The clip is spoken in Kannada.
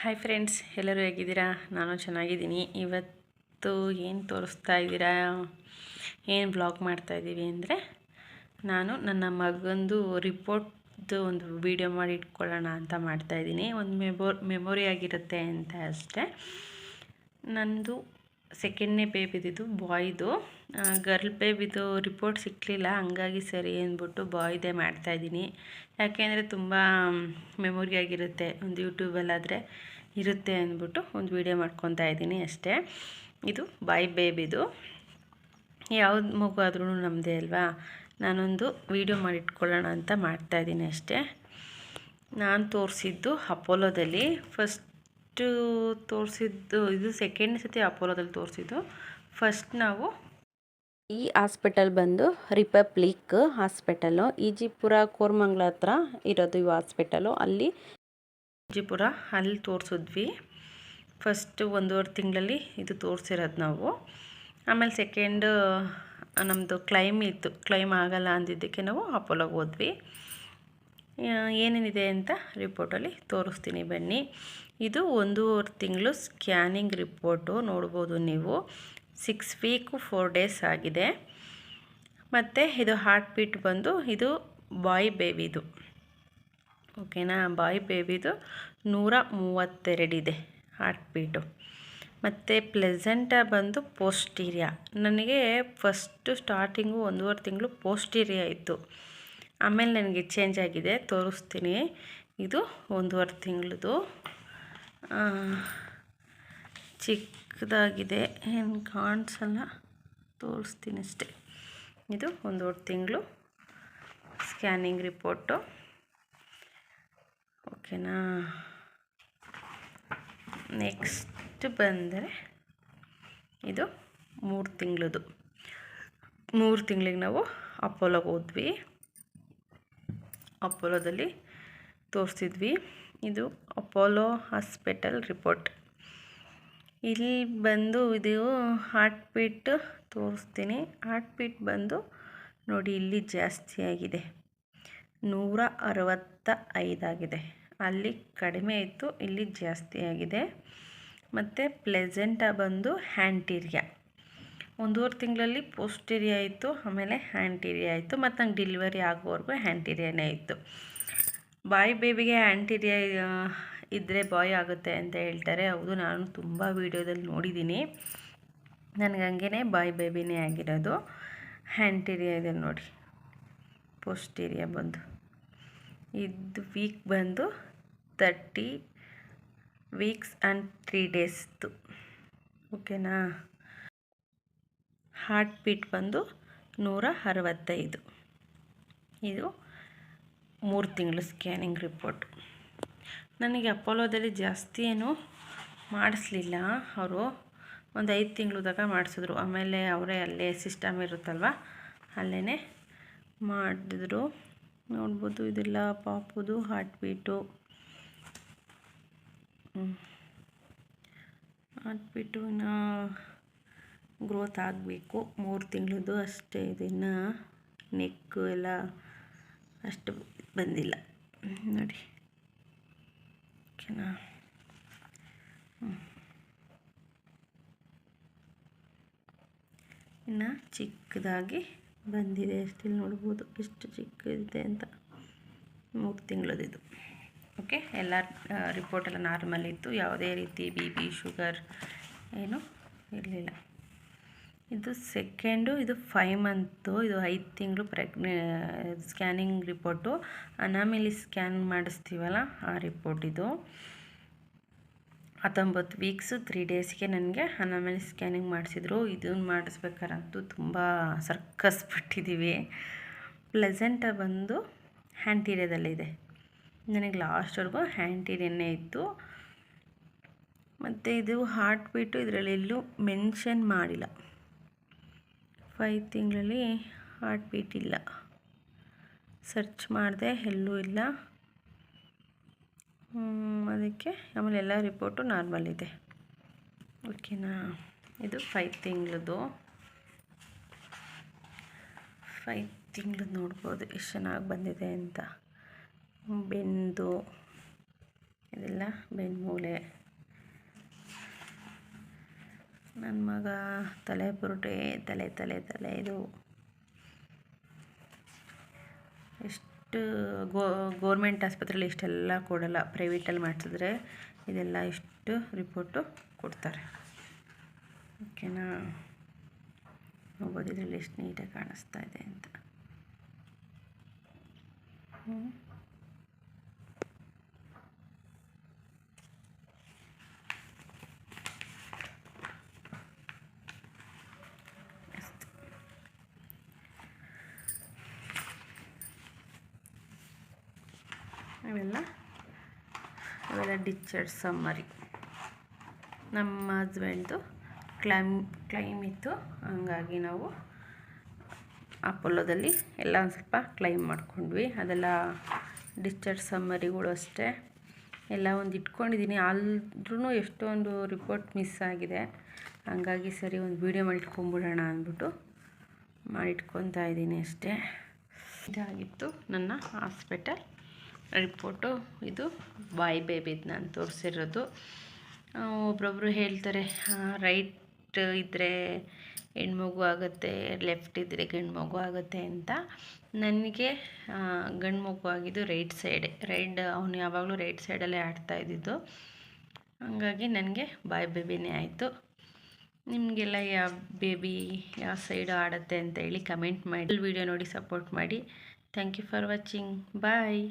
ಹಾಯ್ ಫ್ರೆಂಡ್ಸ್, ಎಲ್ಲರೂ ಹೇಗಿದ್ದೀರಾ? ನಾನು ಚೆನ್ನಾಗಿದ್ದೀನಿ. ಇವತ್ತು ಏನು ತೋರಿಸ್ತಾ ಇದ್ದೀರಾ, ಏನು ಬ್ಲಾಗ್ ಮಾಡ್ತಾಯಿದ್ದೀವಿ ಅಂದರೆ, ನಾನು ನನ್ನ ಮಗಂದು ರಿಪೋರ್ಟ್ದು ಒಂದು ವಿಡಿಯೋ ಮಾಡಿ ಇಟ್ಕೊಳ್ಳೋಣ ಅಂತ ಮಾಡ್ತಾಯಿದ್ದೀನಿ. ಒಂದು ಮೆಮೊರಿ ಆಗಿರುತ್ತೆ ಅಂತ ಅಷ್ಟೇ. ನಂದು ಸೆಕೆಂಡ್ನೇ ಬೇಬಿದಿದ್ದು ಬಾಯ್ದು. ಗರ್ಲ್ ಬೇಬಿದು ರಿಪೋರ್ಟ್ ಸಿಕ್ಕಲಿಲ್ಲ, ಹಂಗಾಗಿ ಸರಿ ಅಂದ್ಬಿಟ್ಟು ಬಾಯ್ದೇ ಮಾಡ್ತಾಯಿದ್ದೀನಿ. ಯಾಕೆಂದರೆ ತುಂಬ ಮೆಮೊರಿ ಆಗಿರುತ್ತೆ, ಒಂದು ಯೂಟ್ಯೂಬಲ್ಲಾದರೆ ಇರುತ್ತೆ ಅಂದ್ಬಿಟ್ಟು ಒಂದು ವಿಡಿಯೋ ಮಾಡ್ಕೊತಾ ಇದ್ದೀನಿ ಅಷ್ಟೇ. ಇದು ಬಾಯ್ ಬೇಬಿದು. ಯಾವ್ದು ಮಗು ಆದ್ರೂ ನಮ್ಮದೇ ಅಲ್ವಾ, ನಾನೊಂದು ವಿಡಿಯೋ ಮಾಡಿಟ್ಕೊಳ್ಳೋಣ ಅಂತ ಮಾಡ್ತಾಯಿದ್ದೀನಿ ಅಷ್ಟೇ. ನಾನು ತೋರಿಸಿದ್ದು ಅಪೋಲೋದಲ್ಲಿ, ಫಸ್ಟು ತೋರಿಸಿದ್ದು ಇದು ಸೆಕೆಂಡ್ ಸತಿ ಅಪೋಲೋದಲ್ಲಿ ತೋರಿಸಿದ್ದು. ಫಸ್ಟ್ ನಾವು ಈ ಹಾಸ್ಪಿಟಲ್ ಬಂದು ರಿಪಬ್ಲಿಕ್ ಹಾಸ್ಪಿಟಲು, ಈಜಿಪುರ ಕೋರ್ಮಂಗ್ಲ ಹತ್ರ ಇರೋದು ಈ ಹಾಸ್ಪಿಟಲು. ಅಲ್ಲಿ ಈಜಿಪುರ ಅಲ್ಲಿ ತೋರಿಸಿದ್ವಿ. ಫಸ್ಟು 1.5 ತಿಂಗಳಲ್ಲಿ ಇದು ತೋರಿಸಿರೋದು ನಾವು. ಆಮೇಲೆ ಸೆಕೆಂಡು ನಮ್ಮದು ಕ್ಲೈಮ್ ಇತ್ತು, ಕ್ಲೈಮ್ ಆಗಲ್ಲ ಅಂದಿದ್ದಕ್ಕೆ ನಾವು ಅಪೋಲೋಗೆ ಹೋದ್ವಿ. ಏನೇನಿದೆ ಅಂತ ರಿಪೋರ್ಟಲ್ಲಿ ತೋರಿಸ್ತೀನಿ ಬನ್ನಿ. ಇದು 1.5 ತಿಂಗಳು ಸ್ಕ್ಯಾನಿಂಗ್ ರಿಪೋರ್ಟು ನೋಡ್ಬೋದು ನೀವು. 6 ವೀಕು 4 ಡೇಸ್ ಆಗಿದೆ. ಮತ್ತು ಇದು ಹಾರ್ಟ್ ಬೀಟ್ ಬಂದು ಇದು ಬಾಯ್ ಬೇಬಿದು, ಓಕೆನಾ. ಬಾಯ್ ಬೇಬಿದು 132 ಇದೆ ಹಾರ್ಟ್ ಬೀಟು. ಮತ್ತು ಪ್ಲೆಸೆಂಟಾ ಬಂದು ಪೋಸ್ಟೀರಿಯಾ. ನನಗೆ ಫಸ್ಟು ಸ್ಟಾರ್ಟಿಂಗು 1.5 ತಿಂಗಳು ಪೋಸ್ಟೀರಿಯಾ ಇತ್ತು, ಆಮೇಲೆ ನನಗೆ ಚೇಂಜ್ ಆಗಿದೆ, ತೋರಿಸ್ತೀನಿ. ಇದು 1.5 ತಿಂಗಳದು, ಚಿಕ್ಕದಾಗಿದೆ, ಏನು ಕಾಣಿಸಲ್ಲ, ತೋರಿಸ್ತೀನಿ ಅಷ್ಟೇ. ಇದು 1.5 ತಿಂಗಳು ಸ್ಕ್ಯಾನಿಂಗ್ ರಿಪೋರ್ಟು, ಓಕೆನಾ. ನೆಕ್ಸ್ಟ್ ಬಂದರೆ ಇದು 3 ತಿಂಗಳದು. 3 ತಿಂಗಳಿಗೆ ನಾವು ಅಪೋಲೋಗೆ ಹೋದ್ವಿ, ಅಪೋಲೋದಲ್ಲಿ ತೋರಿಸಿದ್ವಿ. ಇದು ಅಪೋಲೋ ಹಾಸ್ಪಿಟಲ್ ರಿಪೋರ್ಟ್. ಇಲ್ಲಿ ಬಂದು ಇದು ಹಾರ್ಟ್ ಬೀಟ್ ತೋರಿಸ್ತೀನಿ. ಹಾರ್ಟ್ ಬೀಟ್ ಬಂದು ನೋಡಿ, ಇಲ್ಲಿ ಜಾಸ್ತಿ ಆಗಿದೆ, 165 ಆಗಿದೆ. ಅಲ್ಲಿ ಕಡಿಮೆ ಇತ್ತು, ಇಲ್ಲಿ ಜಾಸ್ತಿ ಆಗಿದೆ. ಮತ್ತು ಪ್ಲೆಸೆಂಟಾ ಬಂದು ಆ್ಯಂಟೀರಿಯಾ. 1.5 ತಿಂಗಳಲ್ಲಿ ಪೋಸ್ಟೀರಿಯಾ ಇತ್ತು, ಆಮೇಲೆ ಆ್ಯಂಟೀರಿಯಾ ಇತ್ತು, ಮತ್ತು ನಂಗೆ ಡೆಲಿವರಿ ಆಗೋವರೆಗೂ ಆ್ಯಂಟೀರಿಯಾನೇ ಇತ್ತು. ಬಾಯ್ ಬೇಬಿಗೆ ಆ್ಯಂಟೀರಿಯಾ ಇದ್ದರೆ ಬಾಯ್ ಆಗುತ್ತೆ ಅಂತ ಹೇಳ್ತಾರೆ. ಹೌದು, ನಾನು ತುಂಬ ವೀಡಿಯೋದಲ್ಲಿ ನೋಡಿದ್ದೀನಿ. ನನಗೆ ಹಂಗೇ ಬಾಯ್ ಬೇಬಿನೇ ಆಗಿರೋದು. ಆ್ಯಂಟೀರಿಯಾ ಇದೆ ನೋಡಿ, ಪೋಸ್ಟೀರಿಯಾ ಬಂದು ಇದು ವೀಕ್ ಬಂದು 30 ವೀಕ್ಸ್ ಆ್ಯಂಡ್ 3 ಡೇಸ್ದು, ಓಕೆನಾ. ಹಾರ್ಟ್ ಬೀಟ್ ಬಂದು 165. ಇದು 3 ತಿಂಗಳು ಸ್ಕ್ಯಾನಿಂಗ್ ರಿಪೋರ್ಟ್. ನನಗೆ ಅಪೋಲೋದಲ್ಲಿ ಜಾಸ್ತಿ ಏನು ಮಾಡಿಸ್ಲಿಲ್ಲ, ಅವರು ಒಂದು 5 ತಿಂಗಳು ತನಕ ಮಾಡಿಸಿದ್ರು. ಆಮೇಲೆ ಅವರೇ ಅಲ್ಲೇ ಸಿಸ್ಟಮ್ ಇರುತ್ತಲ್ವ, ಅಲ್ಲೇ ಮಾಡಿದ್ರು. ನೋಡ್ಬೋದು, ಇದೆಲ್ಲ ಪಾಪುದು ಹಾರ್ಟ್ ಬೀಟು. ಹಾರ್ಟ್ ಬೀಟು ಇನ್ನೂ ಗ್ರೋತ್ ಆಗಬೇಕು, 3 ತಿಂಗಳದ್ದು ಅಷ್ಟೇ. ಇದನ್ನು ನೆಕ್ಕು ಎಲ್ಲ ಅಷ್ಟು ಬಂದಿಲ್ಲ ನೋಡಿ, ಓಕೆನಾ. ಇನ್ನು ಚಿಕ್ಕದಾಗಿ ಬಂದಿದೆ, ಅಷ್ಟಿಲ್ಲಿ ನೋಡ್ಬೋದು ಎಷ್ಟು ಚಿಕ್ಕದಿದೆ ಅಂತ. 3 ತಿಂಗಳದ್ದು, ಓಕೆ. ಎಲ್ಲ ರಿಪೋರ್ಟೆಲ್ಲ ನಾರ್ಮಲ್ ಇತ್ತು, ಯಾವುದೇ ರೀತಿ BP ಶುಗರ್ ಏನೂ ಇರಲಿಲ್ಲ. ಇದು ಸೆಕೆಂಡು, ಇದು 5 ಮಂತು, ಇದು 5 ತಿಂಗಳು ಸ್ಕ್ಯಾನಿಂಗ್ ರಿಪೋರ್ಟು. ಅನಾಮಿಲಿ ಸ್ಕ್ಯಾನ್ ಮಾಡಿಸ್ತೀವಲ್ಲ ಆ ರಿಪೋರ್ಟ್ ಇದು. 19 ವೀಕ್ಸು 3 ಡೇಸ್ಗೆ ನನಗೆ ಅನಾಮಿಲಿ ಸ್ಕ್ಯಾನಿಂಗ್ ಮಾಡಿಸಿದ್ರು. ಇದನ್ನು ಮಾಡಿಸ್ಬೇಕಾರಂತೂ ತುಂಬ ಸರ್ಕಸ್ ಪಟ್ಟಿದ್ದೀವಿ. ಪ್ಲೆಸೆಂಟಾ ಬಂದು ಆ್ಯಂಟೀರಿಯಾದಲ್ಲಿದೆ, ನನಗೆ ಲಾಸ್ಟ್ವರೆಗೂ ಆ್ಯಂಟೀರಿಯಾನೇ ಇತ್ತು. ಮತ್ತು ಇದು ಹಾರ್ಟ್ ಬೀಟು ಇದರಲ್ಲಿ ಎಲ್ಲೂ ಮೆನ್ಷನ್ ಮಾಡಿಲ್ಲ. 5 ತಿಂಗಳಲ್ಲಿ ಹಾರ್ಟ್ ಬೀಟ್ ಇಲ್ಲ, ಸರ್ಚ್ ಮಾಡಿದೆ ಎಲ್ಲೂ ಇಲ್ಲ, ಅದಕ್ಕೆ. ಆಮೇಲೆ ಎಲ್ಲ ರಿಪೋರ್ಟು ನಾರ್ಮಲ್ ಇದೆ, ಓಕೆನಾ. ಇದು 5 ತಿಂಗಳದ್ದು. 5 ತಿಂಗಳದ್ದು ನೋಡ್ಬೋದು ಎಷ್ಟು ಚೆನ್ನಾಗಿ ಬಂದಿದೆ ಅಂತ. ಬೆಂದು ಇದೆಲ್ಲ ಬೆನ್ಮೂಲೆ. ನನ್ನ ಮಗ ತಲೆ ಪುರುಟೆ, ತಲೆ ಇದು ಎಷ್ಟು ಗೋರ್ಮೆಂಟ್ ಆಸ್ಪತ್ರೆಯಲ್ಲಿ ಇಷ್ಟೆಲ್ಲ ಕೊಡಲ್ಲ, ಪ್ರೈವೇಟಲ್ಲಿ ಮಾಡಿಸಿದ್ರೆ ಇದೆಲ್ಲ ಇಷ್ಟು ರಿಪೋರ್ಟು ಕೊಡ್ತಾರೆ. ಓಕೆನಾ? ನೋಡ್ಬೋದು ಇದರಲ್ಲಿ ಎಷ್ಟು ನೀಟಾಗಿ ಕಾಣಿಸ್ತಾ ಇದೆ ಅಂತ. ಅವೆಲ್ಲ ಡಿಸ್ಚಾರ್ಜ್ ಸಮ್ಮರಿ. ನಮ್ಮ ಹಸ್ಬೆಂಡ್ದು ಕ್ಲೈಮ್ ಇತ್ತು, ಹಂಗಾಗಿ ನಾವು ಅಪೋಲೋದಲ್ಲಿ ಎಲ್ಲ ಒಂದು ಸ್ವಲ್ಪ ಕ್ಲೈಮ್ ಮಾಡ್ಕೊಂಡ್ವಿ. ಅದೆಲ್ಲ ಡಿಸ್ಚಾರ್ಜ್ ಸಮ್ಮರಿಗಳು ಅಷ್ಟೇ ಎಲ್ಲ ಒಂದು ಇಟ್ಕೊಂಡಿದ್ದೀನಿ. ಆದ್ರೂ ಎಷ್ಟೊಂದು ರಿಪೋರ್ಟ್ ಮಿಸ್ ಆಗಿದೆ. ಹಂಗಾಗಿ ಸರಿ ಒಂದು ವೀಡಿಯೋ ಮಾಡಿಟ್ಕೊಂಬಿಡೋಣ ಅಂದ್ಬಿಟ್ಟು ಮಾಡಿಟ್ಕೊತಾ ಇದ್ದೀನಿ ಅಷ್ಟೇ. ಇದಾಗಿತ್ತು ನನ್ನ ಹಾಸ್ಪಿಟಲ್ ರಿಪೋರ್ಟು. ಇದು ಬಾಯ್ ಬೇಬಿದು ನಾನು ತೋರಿಸಿರೋದು. ಒಬ್ರೊಬ್ರು ಹೇಳ್ತಾರೆ ರೈಟ್ ಇದ್ದರೆ ಹೆಣ್ಮಗು ಆಗುತ್ತೆ, ಲೆಫ್ಟ್ ಇದ್ದರೆ ಗಂಡು ಮಗು ಆಗುತ್ತೆ ಅಂತ. ನನಗೆ ಗಂಡು ಮಗು ಆಗಿದ್ದು ರೈಟ್ ಸೈಡೆ. ಅವನು ಯಾವಾಗಲೂ ರೈಟ್ ಸೈಡಲ್ಲೇ ಆಡ್ತಾಯಿದ್ದಿದ್ದು. ಹಾಗಾಗಿ ನನಗೆ ಬಾಯ್ ಬೇಬಿನೇ ಆಯಿತು. ನಿಮಗೆಲ್ಲ ಯಾವ ಬೇಬಿ ಯಾವ ಸೈಡು ಆಡುತ್ತೆ ಅಂತ ಹೇಳಿ ಕಮೆಂಟ್ ಮಾಡಿ. ವಿಡಿಯೋ ನೋಡಿ ಸಪೋರ್ಟ್ ಮಾಡಿ. Thank you for watching. Bye.